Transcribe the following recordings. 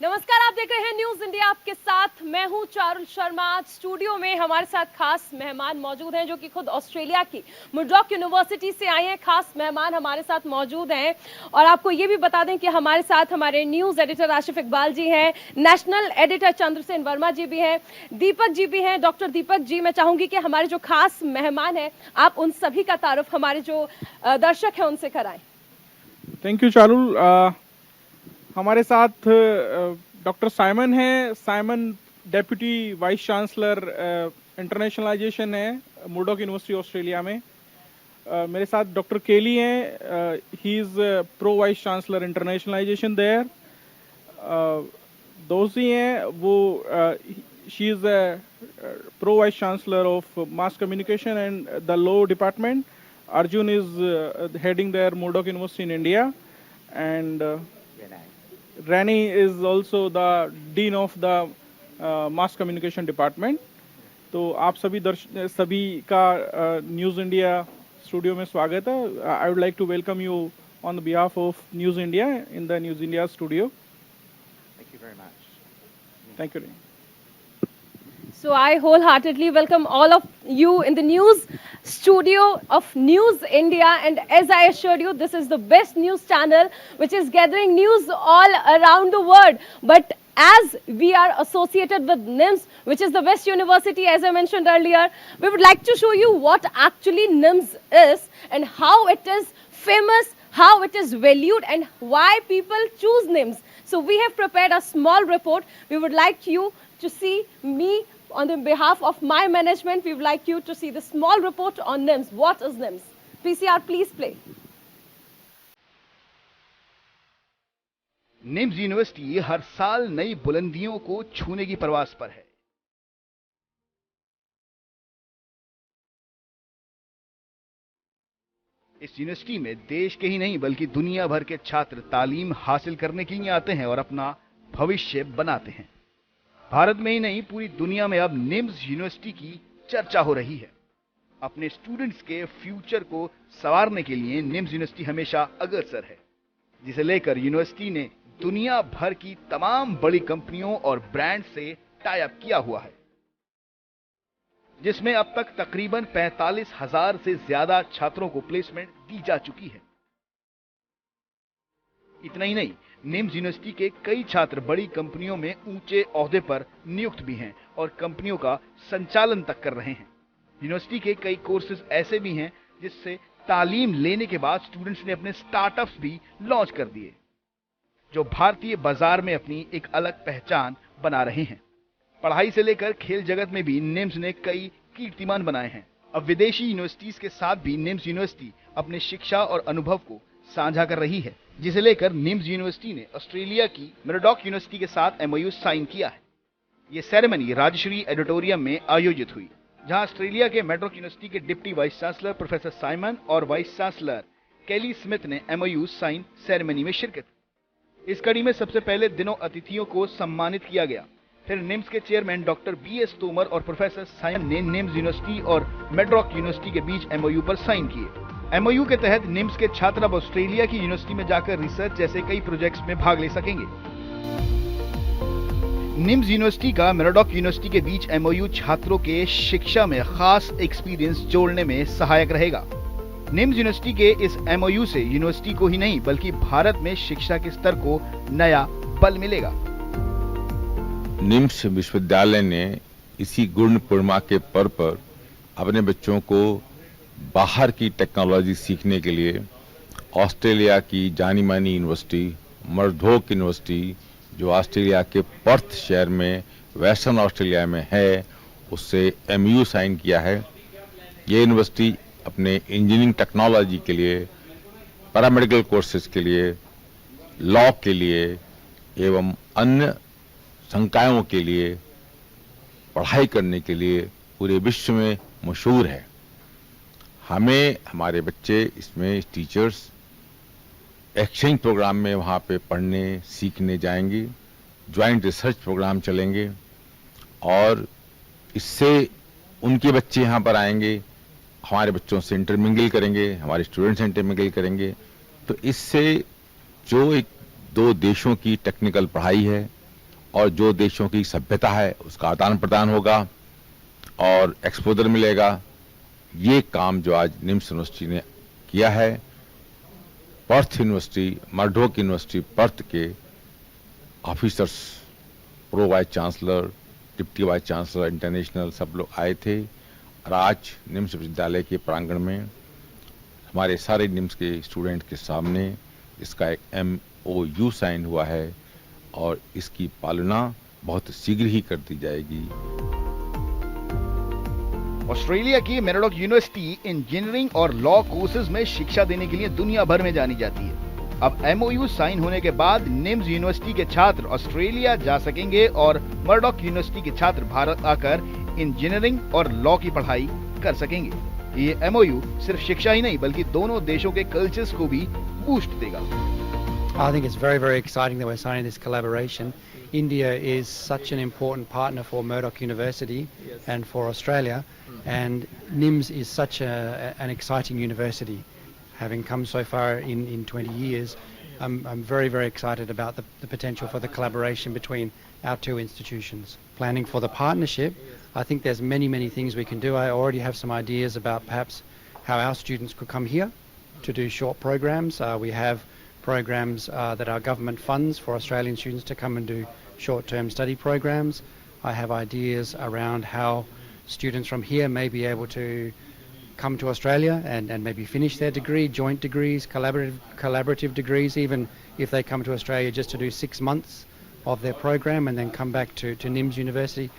नमस्कार, आप देख रहे हैं न्यूज इंडिया। आपके साथ मैं हूं चारुल शर्मा। स्टूडियो में हमारे साथ खास मेहमान मौजूद हैं जो कि खुद ऑस्ट्रेलिया की मुर्डॉक यूनिवर्सिटी से आए हैं। खास मेहमान हमारे साथ मौजूद हैं और आपको ये भी बता दें कि हमारे साथ हमारे न्यूज एडिटर आशिफ इकबाल जी हैं, नेशनल एडिटर चंद्रसेन वर्मा जी भी हैं, दीपक जी भी हैं। डॉक्टर दीपक जी, मैं चाहूंगी कि हमारे जो खास मेहमान हैं आप उन सभी का तारुफ हमारे जो दर्शक है उनसे कराएं। Thank you Charul. हमारे साथ डॉक्टर साइमन है। Simon deputy vice chancellor internationalisation है मुर्डॉक यूनिवर्सिटी ऑस्ट्रेलिया में। मेरे साथ डॉक्टर केली हैं, he is pro vice chancellor internationalisation there. Doshi हैं वो, she is pro vice chancellor of mass communication and the law department. Arjun is heading their Murdoch University in India, and Rani is also the dean of the mass communication department. तो आप सभी का news India studio में स्वागत है। I would like to welcome you on the behalf of News India in the News India studio. Thank you very much. Thank you. So I wholeheartedly welcome all of you in the news studio of News India, and as I assured you, this is the best news channel which is gathering news all around the world. But as we are associated with NIMS, which is the best university, as I mentioned earlier, we would like to show you what actually NIMS is and how it is famous, how it is valued, and why people choose NIMS. So we have prepared a small report. We would like you to see me. On the behalf of my management, we would like you to see the small report on NIMS. What is NIMS? PCR, please play. NIMS university हर साल नई बुलंदियों को छूने की प्रवास पर है। इस यूनिवर्सिटी में देश के ही नहीं बल्कि दुनिया भर के छात्र तालीम हासिल करने के लिए आते हैं और अपना भविष्य बनाते हैं। भारत में ही नहीं, पूरी दुनिया में अब निम्स यूनिवर्सिटी की चर्चा हो रही है। अपने स्टूडेंट्स के फ्यूचर को संवारने के लिए निम्स यूनिवर्सिटी हमेशा अग्रसर है, जिसे लेकर यूनिवर्सिटी ने दुनिया भर की तमाम बड़ी कंपनियों और ब्रांड से टाई अप किया हुआ है, जिसमें अब तक तकरीबन 45,000 से ज्यादा छात्रों को प्लेसमेंट दी जा चुकी है। इतना ही नहीं, निम्स यूनिवर्सिटी के कई छात्र बड़ी कंपनियों में ऊंचे ओहदे पर नियुक्त भी हैं और कंपनियों का संचालन तक कर रहे हैं। यूनिवर्सिटी के कई कोर्सेज ऐसे भी हैं जिससे तालीम लेने के बाद स्टूडेंट्स ने अपने स्टार्टअप्स भी लॉन्च कर दिए, जो भारतीय बाजार में अपनी एक अलग पहचान बना रहे हैं। पढ़ाई से लेकर खेल जगत में भी निम्स ने कई कीर्तिमान बनाए हैं। अब विदेशी यूनिवर्सिटीज के साथ भी निम्स यूनिवर्सिटी अपने शिक्षा और अनुभव को साझा कर रही है, जिसे लेकर निम्स यूनिवर्सिटी ने ऑस्ट्रेलिया की मुर्डॉक यूनिवर्सिटी के साथ MOU साइन किया है। यह सेरेमनी राजश्री एडिटोरियम में आयोजित हुई, जहां ऑस्ट्रेलिया के मुर्डॉक यूनिवर्सिटी के deputy vice chancellor professor Simon और वाइस चांसलर केली स्मिथ ने MOU साइन सेरेमनी में शिरकत। इस कड़ी में सबसे पहले दिनों अतिथियों को सम्मानित किया गया। फिर निम्स के चेयरमैन डॉक्टर BS तोमर और प्रोफेसर साइमन ने निम्स यूनिवर्सिटी और मुर्डॉक यूनिवर्सिटी के बीच MOU पर साइन किए। MOU के तहत निम्स के छात्र अब ऑस्ट्रेलिया की यूनिवर्सिटी में जाकर रिसर्च जैसे कई प्रोजेक्ट्स में भाग ले सकेंगे। निम्स यूनिवर्सिटी का मुर्डॉक यूनिवर्सिटी के बीच MOU छात्रों के शिक्षा में खास एक्सपीरियंस जोड़ने में सहायक रहेगा। निम्स यूनिवर्सिटी के इस MOU से यूनिवर्सिटी को ही नहीं बल्कि भारत में शिक्षा के स्तर को नया बल मिलेगा। निम्स विश्वविद्यालय ने इसी गुण पूर्णिमा के पर्व पर अपने बच्चों को बाहर की टेक्नोलॉजी सीखने के लिए ऑस्ट्रेलिया की जानी मानी यूनिवर्सिटी मुर्डॉक यूनिवर्सिटी, जो ऑस्ट्रेलिया के पर्थ शहर में वेस्टर्न ऑस्ट्रेलिया में है, उससे MOU साइन किया है। ये यूनिवर्सिटी अपने इंजीनियरिंग टेक्नोलॉजी के लिए, पैरामेडिकल कोर्सेज के लिए, लॉ के लिए एवं अन्य संकायों के लिए पढ़ाई करने के लिए पूरे विश्व में मशहूर है। हमें हमारे बच्चे इसमें टीचर्स एक्सचेंज प्रोग्राम में वहाँ पे पढ़ने सीखने जाएंगे, ज्वाइंट रिसर्च प्रोग्राम चलेंगे और इससे उनके बच्चे यहाँ पर आएंगे, हमारे बच्चों से इंटरमिंगल करेंगे, हमारे स्टूडेंट्स से इंटरमिंगल करेंगे। तो इससे जो एक दो देशों की टेक्निकल पढ़ाई है और जो देशों की सभ्यता है उसका आदान प्रदान होगा और एक्सपोजर मिलेगा। ये काम जो आज निम्स यूनिवर्सिटी ने किया है, Perth university, Murdoch university Perth के officers, pro vice chancellor, deputy vice chancellor, international सब लोग आए थे और आज निम्स विश्वविद्यालय के प्रांगण में हमारे सारे निम्स के स्टूडेंट के सामने इसका एक MOU साइन हुआ है और इसकी पालना बहुत शीघ्र ही कर दी जाएगी। ऑस्ट्रेलिया की MURDOCH यूनिवर्सिटी इंजीनियरिंग और लॉ कोर्सेज में शिक्षा देने के लिए दुनिया भर में जानी जाती है। अब MOU साइन होने के बाद निम्स यूनिवर्सिटी के छात्र ऑस्ट्रेलिया जा सकेंगे और MURDOCH यूनिवर्सिटी के छात्र भारत आकर इंजीनियरिंग और लॉ की पढ़ाई कर सकेंगे। ये MOU सिर्फ शिक्षा ही नहीं बल्कि दोनों देशों के कल्चर्स को भी बूस्ट देगा। I think it's very, very exciting that we're signing this collaboration. India is such an important partner for MURDOCH University and for Australia, and NIMS is such an exciting university. Having come so far in 20 years, I'm very, very excited about the potential for the collaboration between our two institutions. Planning for the partnership, I think there's many, many things we can do. I already have some ideas about perhaps how our students could come here to do short programs. We have programs that our government funds for Australian students to come and do short-term study programs. I have ideas around how students from here may be able to come to Australia and maybe finish their degree, joint degrees, collaborative degrees, even if they come to Australia just to do 6 months of their program and then come back to NIMS University.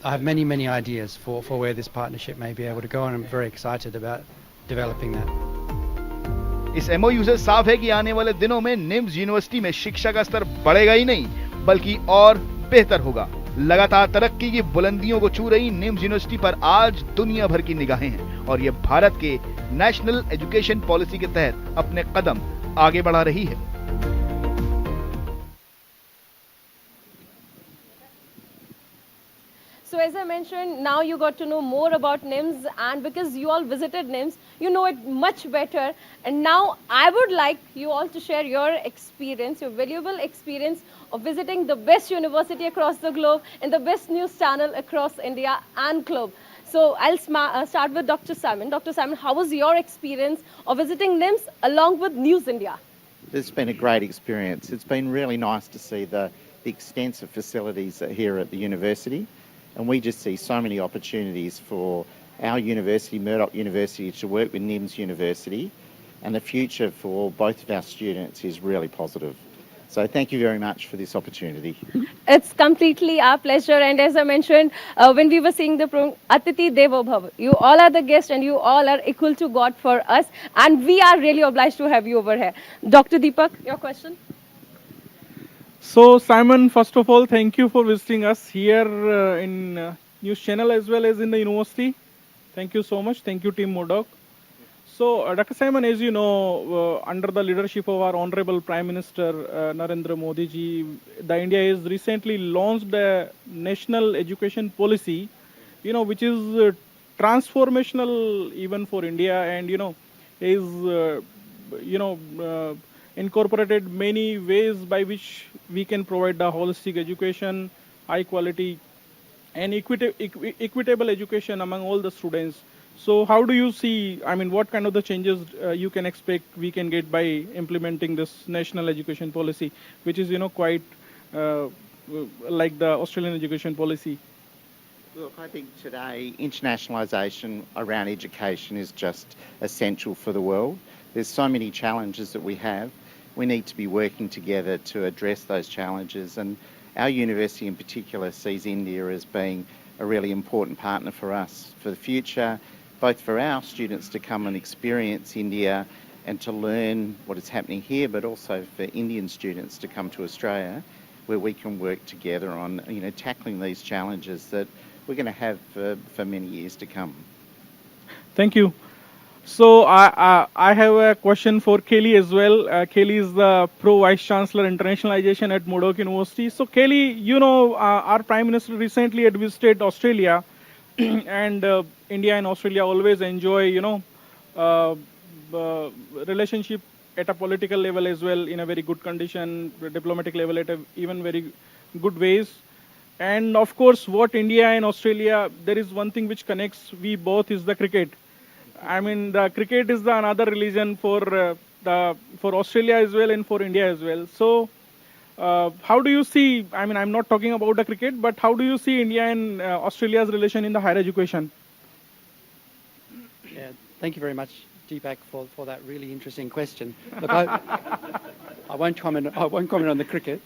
I have many, many ideas for where this partnership may be able to go, and I'm very excited about developing that. इस MOU से साफ है कि आने वाले दिनों में NIMS university में शिक्षा का स्तर बढ़ेगा ही नहीं बल्कि और बेहतर होगा। लगातार तरक्की की बुलंदियों को छू रही निम्स यूनिवर्सिटी पर आज दुनिया भर की निगाहें हैं और ये भारत के नेशनल एजुकेशन पॉलिसी के तहत अपने कदम आगे बढ़ा रही है। So as I mentioned, now you got to know more about NIMS, and because you all visited NIMS, you know it much better. And now I would like you all to share your experience, your valuable experience of visiting the best university across the globe and the best news channel across India and globe. So I'll start with Dr. Simon. Dr. Simon, how was your experience of visiting NIMS along with News India? It's been a great experience. It's been really nice to see the extensive facilities here at the university. And we just see so many opportunities for our university, MURDOCH University, to work with NIMS University, and the future for both of our students is really positive. So thank you very much for this opportunity. It's completely our pleasure, and as I mentioned, when we were seeing the program, Atiti Devo Bhava, you all are the guests and you all are equal to God for us, and we are really obliged to have you over here. Dr. Deepak, your question? So Simon, first of all, thank you for visiting us here in News Channel as well as in the university. Thank you so much. Thank you, Team MURDOCH. So, Dr. Simon, as you know, under the leadership of our Honorable Prime Minister Narendra Modi ji, the India has recently launched a national education policy, which is transformational even for India, and is incorporated many ways by which we can provide the holistic education, high quality and equitable education among all the students. So how do you see, what kind of the changes you can expect we can get by implementing this national education policy, which is, quite like the Australian education policy? Look, I think today internationalisation around education is just essential for the world. There's so many challenges that we have. We need to be working together to address those challenges, and our university in particular sees India as being a really important partner for us for the future, both for our students to come and experience India and to learn what is happening here, but also for Indian students to come to Australia, where we can work together on tackling these challenges that we're going to have for many years to come. Thank you. So I have a question for Kelly as well. Kelly is the Pro Vice Chancellor Internationalization at MURDOCH University. So Kelly, our Prime Minister recently had visited Australia, and India and Australia always enjoy, relationship at a political level as well in a very good condition, diplomatic level at a even very good ways. And of course, what India and Australia, there is one thing which connects we both is the cricket. I mean, the cricket is the another religion for Australia as well and for India as well. So, how do you see? I mean, I'm not talking about the cricket, but how do you see India and Australia's relation in the higher education? Yeah, thank you very much, Deepak, for that really interesting question. Look, I won't comment on the cricket.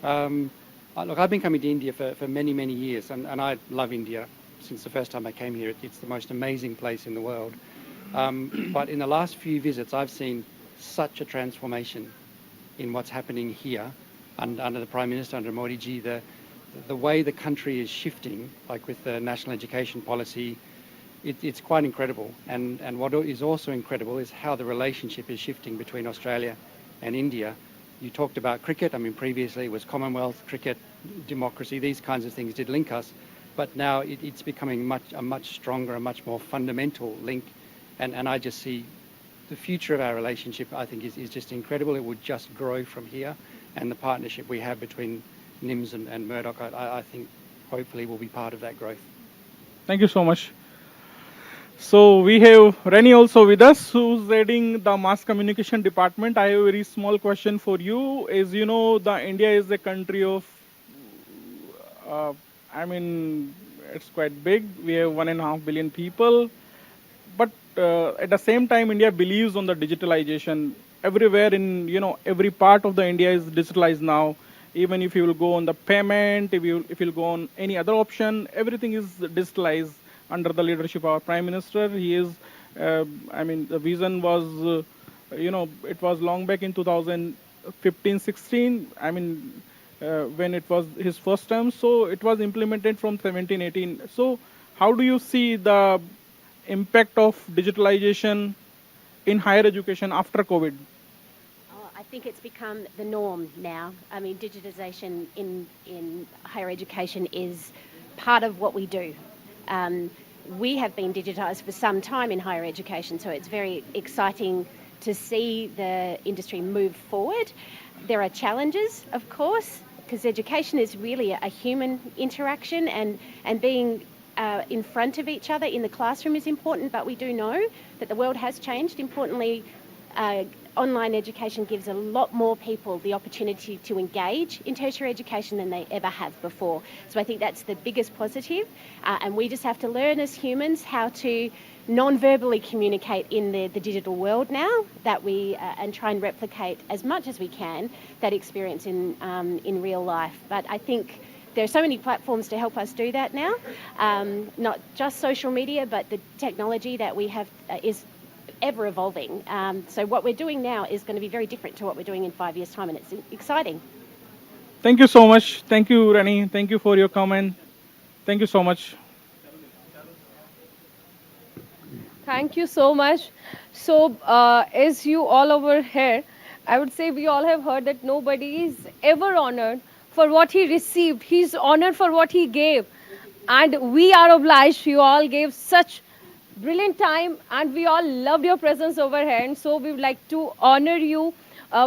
Look, I've been coming to India for many, many years, and I love India since the first time I came here. It's the most amazing place in the world. But in the last few visits, I've seen such a transformation in what's happening here under the Prime Minister, under Modi ji. The way the country is shifting, like with the national education policy, it's quite incredible. And what is also incredible is how the relationship is shifting between Australia and India. You talked about cricket. I mean, previously it was Commonwealth, cricket, democracy, these kinds of things did link us. But now it's becoming a much stronger, a much more fundamental link. And I just see the future of our relationship, I think, is just incredible. It would just grow from here. And the partnership we have between NIMS and Murdoch, I think, hopefully will be part of that growth. Thank you so much. So we have Rennie also with us, who's heading the mass communication department. I have a very small question for you. As you know, India is a country of, I mean, it's quite big. We have 1.5 billion people. But at the same time, India believes on the digitalization. Everywhere in, every part of the India is digitalized now. Even if you will go on the payment, if you'll go on any other option, everything is digitalized under the leadership of our Prime Minister. He is, the vision was, it was long back in 2015-16. When it was his first term. So it was implemented from 17-18. So how do you see the impact of digitalization in higher education after COVID? I think it's become the norm now. I mean, digitization in higher education is part of what we do. We have been digitized for some time in higher education, so it's very exciting to see the industry move forward. There are challenges, of course, because education is really a human interaction, and being in front of each other in the classroom is important, but we do know that the world has changed. Importantly, online education gives a lot more people the opportunity to engage in tertiary education than they ever have before. So I think that's the biggest positive, and we just have to learn as humans how to non-verbally communicate in the digital world now, that we and try and replicate as much as we can that experience in real life. But I think there are so many platforms to help us do that now, not just social media, but the technology that we have is ever evolving. So what we're doing now is going to be very different to what we're doing in 5 years' time, and it's exciting. Thank you so much. Thank you, Rennie. Thank you for your comment. Thank you so much. Thank you so much. So, as you all over here, I would say we all have heard that nobody is ever honored for what he received. He's honored for what he gave. And we are obliged. You all gave such brilliant time, and we all loved your presence over here. And so we would like to honor you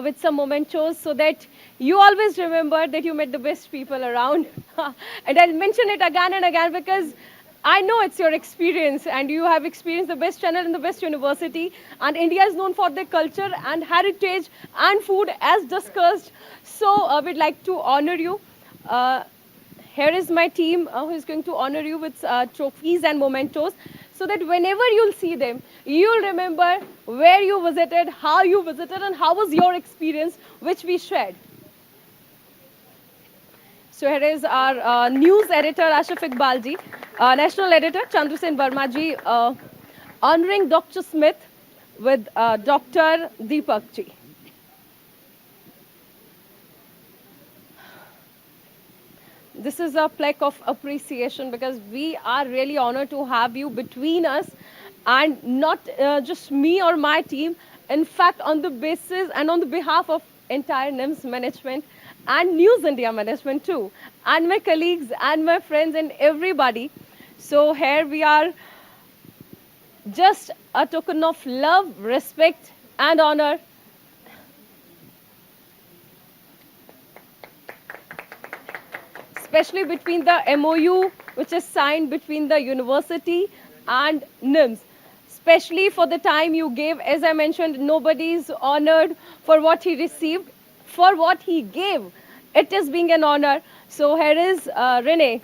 with some mementos so that you always remember that you met the best people around. And I'll mention it again and again because I know it's your experience, and you have experienced the best channel in the best university, and India is known for their culture and heritage and food as discussed. So we'd like to honor you. Here is my team who is going to honor you with trophies and mementos, so that whenever you'll see them, you'll remember where you visited, how you visited, and how was your experience, which we shared. So here is our news editor, Ashif Iqbal ji, national editor, Chandrasen Verma ji, honoring Dr. Smith with Dr. Deepak ji. This is a plaque of appreciation because we are really honored to have you between us, and not just me or my team. In fact, on the basis and on the behalf of entire NIMS management and News India management too, and my colleagues and my friends and everybody. So here we are, just a token of love, respect and honor. especially between the MOU which is signed between the university and NIMS. Especially for the time you gave, as I mentioned, nobody is honored for what he received, for what he gave. It is being an honor. So here is Renee,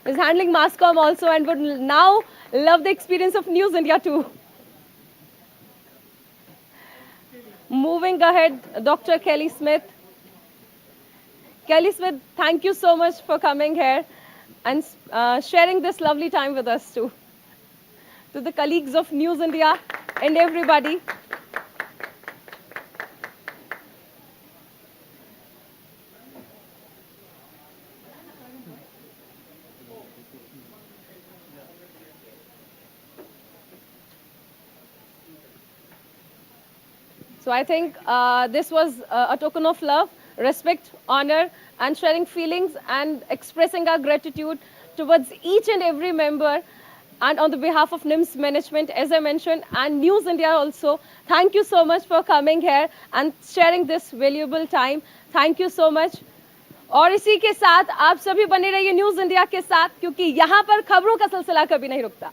is handling Masscom also and would now love the experience of News India too. Moving ahead, Dr. Kelly Smith. Kelly Smith, thank you so much for coming here and sharing this lovely time with us too. To the colleagues of News India and everybody. So I think this was a token of love, respect, honor, and sharing feelings and expressing our gratitude towards each and every member. And on the behalf of NIMS management, as I mentioned, and News India also, thank you so much for coming here and sharing this valuable time. Thank you so much. और इसी के साथ आप सभी बने रहिए news India के साथ, क्योंकि यहाँ पर खबरों का सिलसिला कभी नहीं रुकता।